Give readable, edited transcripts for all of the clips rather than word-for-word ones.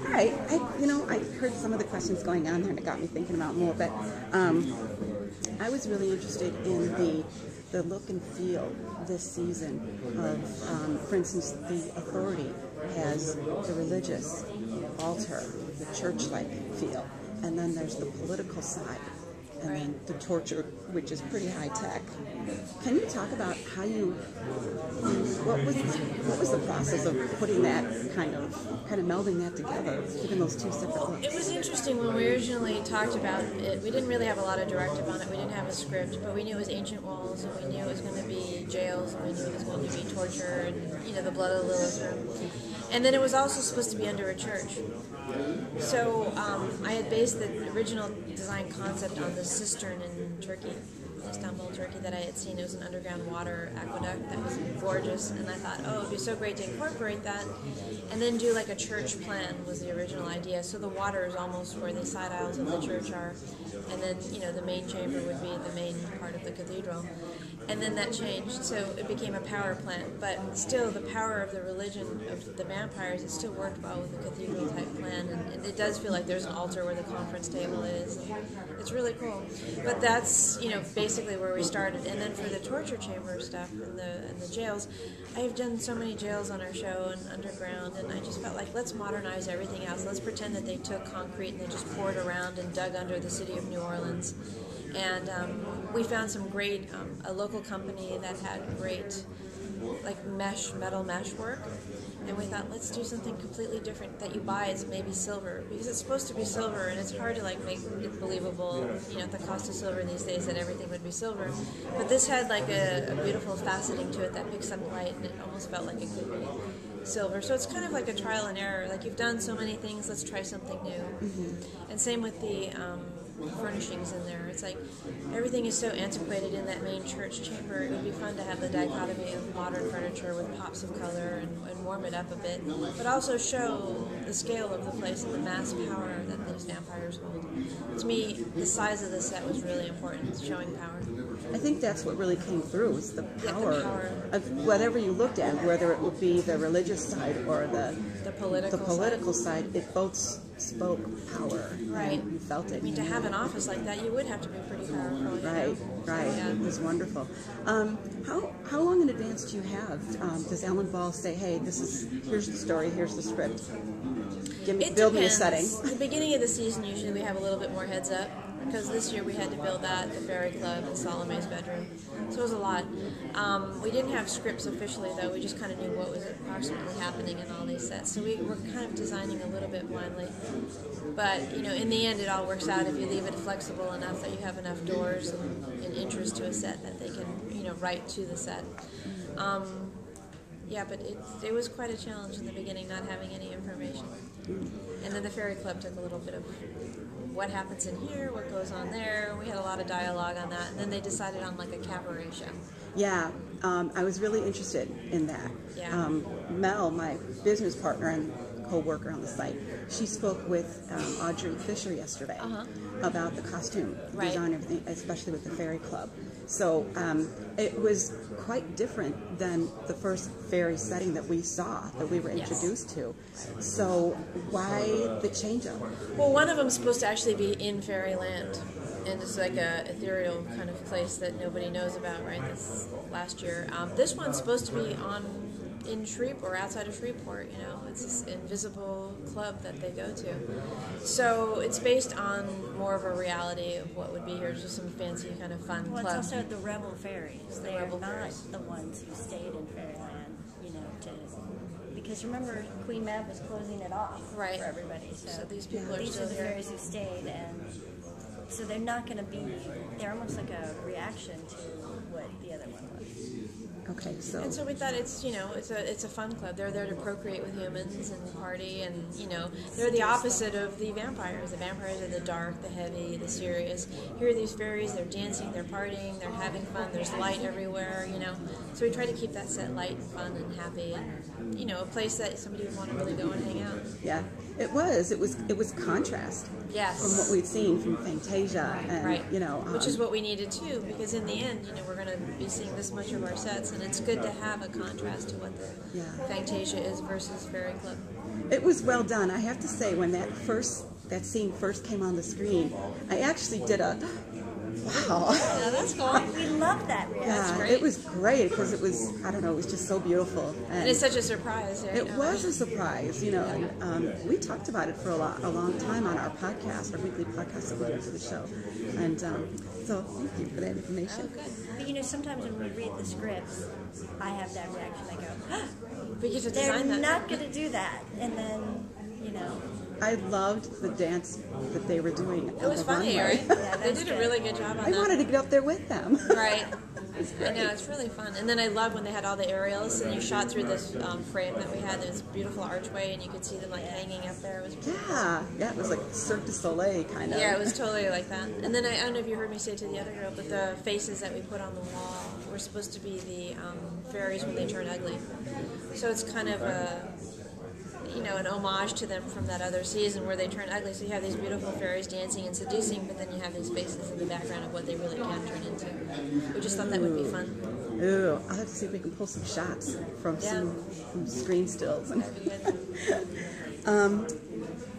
All right. I heard some of the questions going on there, and it got me thinking about more. But I was really interested in the look and feel this season of, for instance, the Authority has the religious altar, the church-like feel, and then there's the political side, and then the torture, which is pretty high-tech. Can you talk about how what was the process of putting that kind of melding that together, giving those two separate looks? It was interesting when we originally talked about it. We didn't really have a lot of directive on it. We didn't have a script, but we knew it was ancient walls, and we knew it was going to be jails, and we knew it was going to be torture, and the blood of the Lilith room. And then it was also supposed to be under a church. So I had based the original design concept on the cistern in Turkey, Istanbul, Turkey, that I had seen. It was an underground water aqueduct that was gorgeous, and I thought, it would be so great to incorporate that, and then do like a church plan was the original idea. So the water is almost where the side aisles of the church are, and then the main chamber would be the main part of the cathedral. And then that changed, so it became a power plant. But still, the power of the religion of the vampires, it still worked well with the cathedral-type plan. And it does feel like there's an altar where the conference table is. It's really cool. But that's, basically where we started. And then for the torture chamber stuff and the jails, I have done so many jails on our show and underground, and I just felt like, let's modernize everything else. Let's pretend that they took concrete and they just poured around and dug under the city of New Orleans. And we found some great, a local company that had great, metal mesh work. And we thought, let's do something completely different that you buy as maybe silver, because it's supposed to be silver, and it's hard to make it believable, at the cost of silver these days, that everything would be silver. But this had a beautiful faceting to it that picks up light, and it almost felt like it could be silver. So it's kind of like a trial and error. You've done so many things, let's try something new. Mm-hmm. And same with the furnishings in there. It's like everything is so antiquated in that main church chamber. It would be fun to have the dichotomy of modern furniture with pops of color and warm it up a bit, but also show the scale of the place and the mass power that these vampires hold. To me, the size of the set was really important, showing power. I think that's what really came through, was the power of whatever you looked at, whether it would be the religious side or the political side. It both spoke power. Right. You felt it. I mean, to have an office like that, you would have to be pretty powerful. Right. Yeah. It was wonderful. How long in advance do you have? Does Alan Ball say, hey, here's the story, here's the script? Build me a setting. At the beginning of the season, usually we have a little bit more heads up, because this year we had to build that, the Fairy Club, and Salome's bedroom. So it was a lot. We didn't have scripts officially, though. We just kind of knew what was approximately happening in all these sets. So we were kind of designing a little bit blindly. But, in the end, it all works out if you leave it flexible enough that you have enough doors and interest to a set that they can, write to the set. Yeah, but it was quite a challenge in the beginning, not having any information. And then the Fairy Club took a little bit of what happens in here, what goes on there. We had a lot of dialogue on that, and then they decided on a cabaret show. Yeah, I was really interested in that. Yeah. Mel, my business partner and co-worker on the site, she spoke with Audrey Fisher yesterday about the costume design, everything, especially with the Fairy Club. So it was quite different than the first fairy setting that we saw, that we were introduced to. So why the change-up? Well, one of them is supposed to actually be in Fairyland, and it's like a ethereal kind of place that nobody knows about, right? This last year. This one's supposed to be in Shreveport, or outside of Shreveport, it's this invisible club that they go to. So it's based on more of a reality of what would be here, just some fancy kind of fun club. It's also the Rebel Fairies. They are not Fairies. the ones who stayed in Fairyland, because remember, Queen Mab was closing it off for everybody. So these people are these still are the here. fairies who stayed, and so they're not going to be, they're almost like a reaction to what the other one was. Okay, so... And so we thought it's a fun club. They're there to procreate with humans and party, and, they're the opposite of the vampires. The vampires are the dark, the heavy, the serious. Here are these fairies, they're dancing, they're partying, they're having fun, there's light everywhere, So we try to keep that set light and fun and happy, and, a place that somebody would want to really go and hang out. Yeah, it was contrast. Yes. From what we'd seen from Fantasia, and, which is what we needed too, because in the end, we're going to be seeing this much of our sets, and it's good to have a contrast to what the Fantasia is versus Fairy Club. It was well done. I have to say, when that scene first came on the screen, I actually did a wow. Yeah, that's cool. We love that reaction. Yeah, it was great because it was, I don't know, it was just so beautiful. And it's such a surprise. Right? It was a surprise, you know. And, we talked about it for a long time on our podcast, our weekly podcast that we do for the show. And so thank you for that information. Oh, good. But you know, sometimes when we read the scripts, I have that reaction. I go, we get to they're design that. not going to do that. And then, you know. I loved the dance that they were doing. It was funny, runway. right? Yeah, they did a really good job on that. I wanted to get up there with them. Right. I know, it's really fun. And then I loved when they had all the aerials and you shot through this frame that we had. There was a beautiful archway and you could see them like hanging up there. It was beautiful. Yeah, it was like Cirque du Soleil kind of. Yeah, it was totally like that. And then I don't know if you heard me say to the other girl, but the faces that we put on the wall were supposed to be the fairies when they turn ugly. So it's kind of an homage to them from that other season where they turn ugly. So you have these beautiful fairies dancing and seducing, but then you have these faces in the background of what they really can turn into. We just thought that would be fun. Ooh, I'll have to see if we can pull some shots from some screen stills. That'd be good.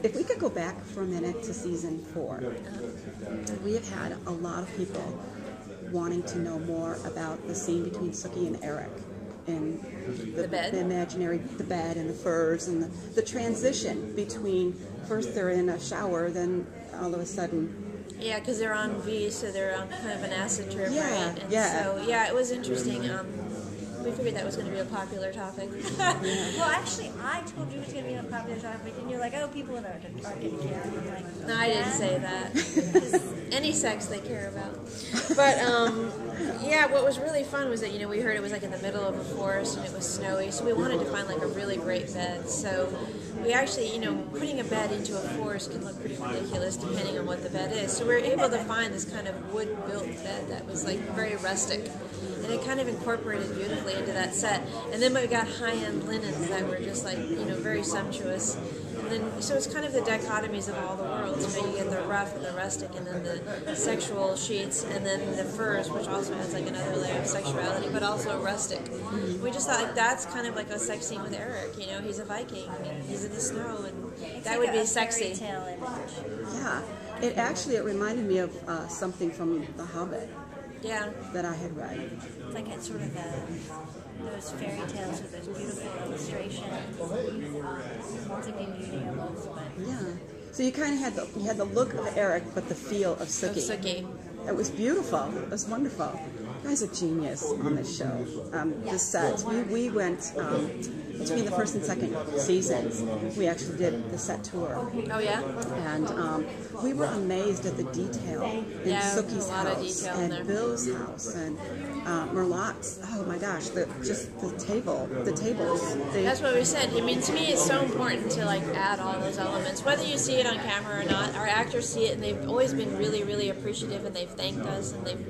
If we could go back for a minute to season 4, we have had a lot of people wanting to know more about the scene between Sookie and Eric. And the bed? The bed and the furs and the transition between first they're in a shower, then all of a sudden. Yeah, because they're on V, so they're on kind of an acid trip, right? And yeah. So, it was interesting. We figured that was going to be a popular topic. Well, actually, I told you it was going to be a popular topic, and you're like, oh, people aren't going to care. I'm like, no, I didn't say that. Any sex they care about. But, what was really fun was that, we heard it was like in the middle of a forest and it was snowy, so we wanted to find like a really great bed. So we actually, putting a bed into a forest can look pretty ridiculous depending on what the bed is. So we were able to find this kind of wood-built bed that was like very rustic. And it kind of incorporated beautifully into that set. And then we got high-end linens that were just like, very sumptuous. And then, so it's kind of the dichotomies of all the worlds. You get the rough and the rustic, and then the sexual sheets, and then the furs, which also has like another layer of sexuality, but also rustic. We just thought like that's kind of like a sex scene with Eric. He's a Viking, and he's in the sno, and that would be sexy. Fairy tale image. Yeah, it reminded me of something from The Hobbit. Yeah. That I had read. It's like it's sort of those fairy tales with those beautiful illustrations. Sleeping Beauty almost, but yeah. So you kind of had the look of Eric, but the feel of Sookie. It was beautiful. It was wonderful. You guys are genius on this show. The sets. We went between the first and second seasons. We actually did the set tour. Oh yeah. And we were amazed at the detail in Sookie's house and Bill's house and Merlot's. Oh my gosh, the tables. That's what we said. To me, it's so important to like add all those elements, whether you see it on camera or not. Our actors see it, and they've always been really, really appreciative, and they've thanked us, and they've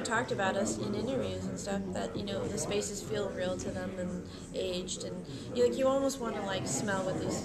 talked about us in interviews and stuff that the spaces feel real to them and aged, and you almost want to like smell what these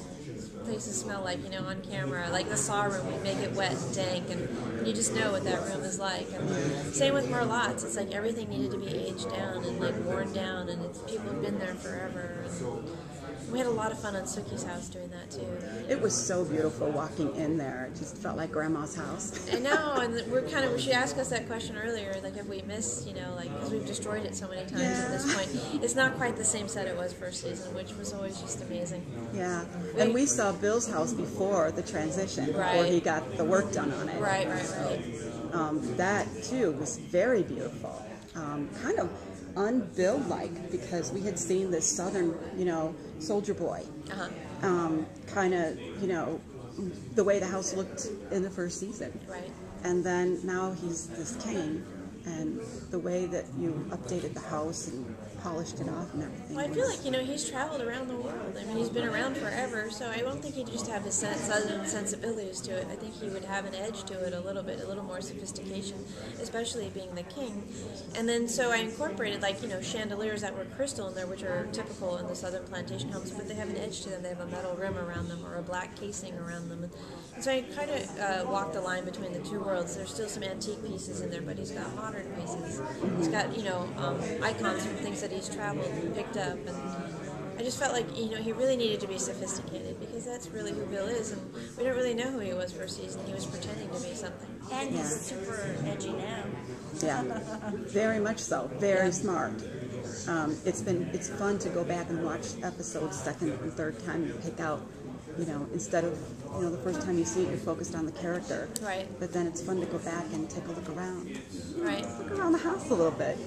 places smell like, on camera. Like the Saw room, we make it wet and dank, and you just know what that room is like. And same with Merlot's. It's like everything needed to be aged down and like worn down, and people have been there forever. And we had a lot of fun on Sookie's house doing that too. It was so beautiful walking in there. It just felt like Grandma's house. I know, and she asked us that question earlier, like if we missed, because we've destroyed it so many times at this point. It's not quite the same set it was first season, which was always just amazing. Yeah, and we saw Bill's house before the transition, before he got the work done on it. Right. That too was very beautiful. Kind of un-Bill-like, because we had seen this southern, soldier boy. Kind of, the way the house looked in the first season. Right. And then now he's this king, and the way that you updated the house and polished it off and everything. Well, I feel like, he's traveled around the world. I mean, he's been around forever, so I don't think he'd just have his southern sensibilities to it. I think he would have an edge to it a little more sophistication, especially being the king. And then, so I incorporated, chandeliers that were crystal in there, which are typical in the southern plantation homes, but they have an edge to them. They have a metal rim around them or a black casing around them. And so I kind of walked the line between the two worlds. There's still some antique pieces in there, but he's got modern modern pieces. He's got, you know, icons from things that he's traveled and picked up, and I just felt like, you know, he really needed to be sophisticated, because that's really who Bill is, and we don't really know who he was first season. He was pretending to be something. And he's super edgy now. Yeah, very much so. Very smart. It's fun to go back and watch episodes second and third time and pick out, you know, instead of, you know, the first time you see it, you're focused on the character. Right. But then it's fun to go back and take a look around. Right. Look around the house a little bit.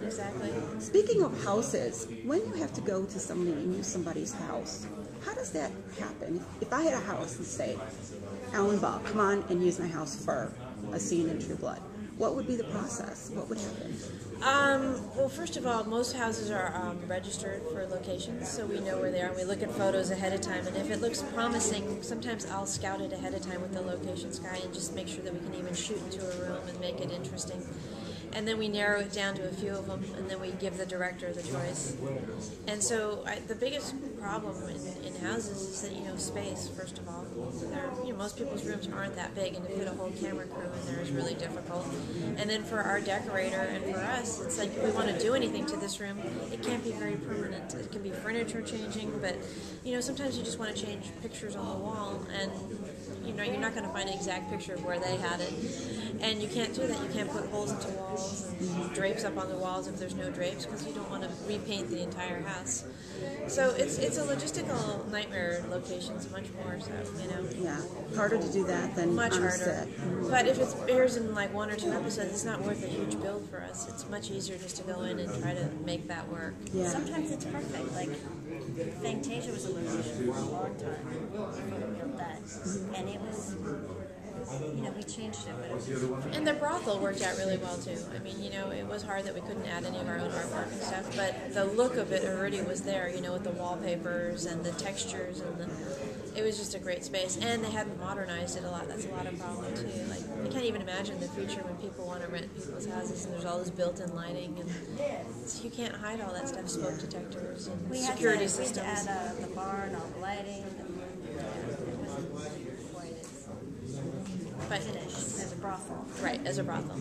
Exactly. Speaking of houses, when you have to go to somebody and use somebody's house, how does that happen? If I had a house and say, Alan Bob, come on and use my house for a scene in True Blood, what would be the process? What would happen? Well, first of all, most houses are registered for locations, so we know where they are. We look at photos ahead of time, and if it looks promising, sometimes I'll scout it ahead of time with the locations guy and just make sure that we can even shoot into a room and make it interesting. And then we narrow it down to a few of them, and then we give the director the choice. And so the biggest problem in houses is that, you know, space, first of all. You know, most people's rooms aren't that big, and to fit a whole camera crew in there is really difficult. And then for our decorator and for us, it's like if we want to do anything to this room, it can't be very permanent. It can be furniture changing, but, you know, sometimes you just want to change pictures on the wall, and, you know, you're not going to find an exact picture of where they had it. And you can't do that. You can't put holes into walls and drapes up on the walls if there's no drapes, because you don't want to repaint the entire house. So it's a logistical nightmare in locations, much more so, you know. Yeah, harder to do that than much on a harder. set. But if it airs in like 1 or 2 episodes, it's not worth a huge build for us. It's much easier just to go in and try to make that work. Yeah. Sometimes it's perfect. Like Fantasia was a location for a long time before we built that, and it was, you know, we changed it, but it was. And the brothel worked out really well too. I mean, you know, it was hard that we couldn't add any of our own artwork and stuff, but the look of it already was there, you know, with the wallpapers and the textures, and it was just a great space. And they hadn't modernized it a lot. That's a lot of problem too. Like, I can't even imagine the future when people want to rent people's houses and there's all this built-in lighting, and you can't hide all that stuff, smoke detectors and security systems. We had to add the barn, all the lighting, and it wasn't quite as finished as a brothel. Right, as a brothel.